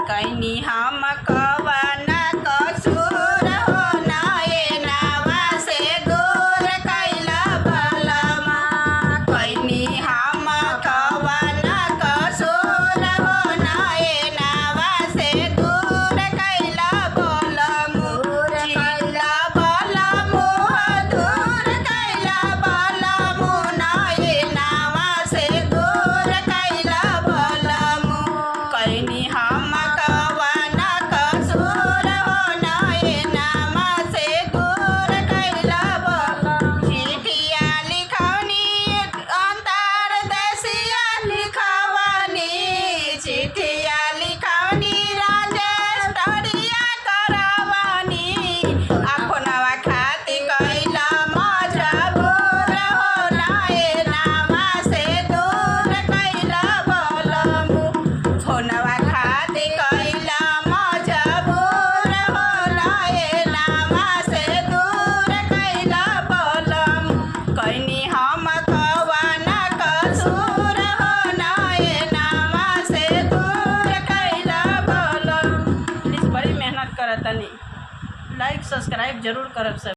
कैनी हम कवन कसूर हो नयनवा से दूर कैला बलमा। कैनी हम कवन कसूर हो नयनवा से दूर कैला बलमु। चिल्ला बलमु दूर कैला बलमु नयनवा से दूर कैला बलमु। कैनी हम कवन कसूर हो नयनवा से दूर कैला बलमु। चिठिया लिखौनी अंतरदेशिया लिखवनी। चिठिया लिखौनी रजिस्टरिया करवनी। अपनवा खातिर कैला मजबूर हो नयनवा से दूर कैला बलमु। फोनवा खातिर कैला मजबूर हो नयनवा से दूर कैला बलमु। कैनी हम कवन कसूर हो नयनवा से दूर कैला बलमु। प्लीज़ बड़ी मेहनत करतनी, लाइक सब्सक्राइब जरूर करब सब।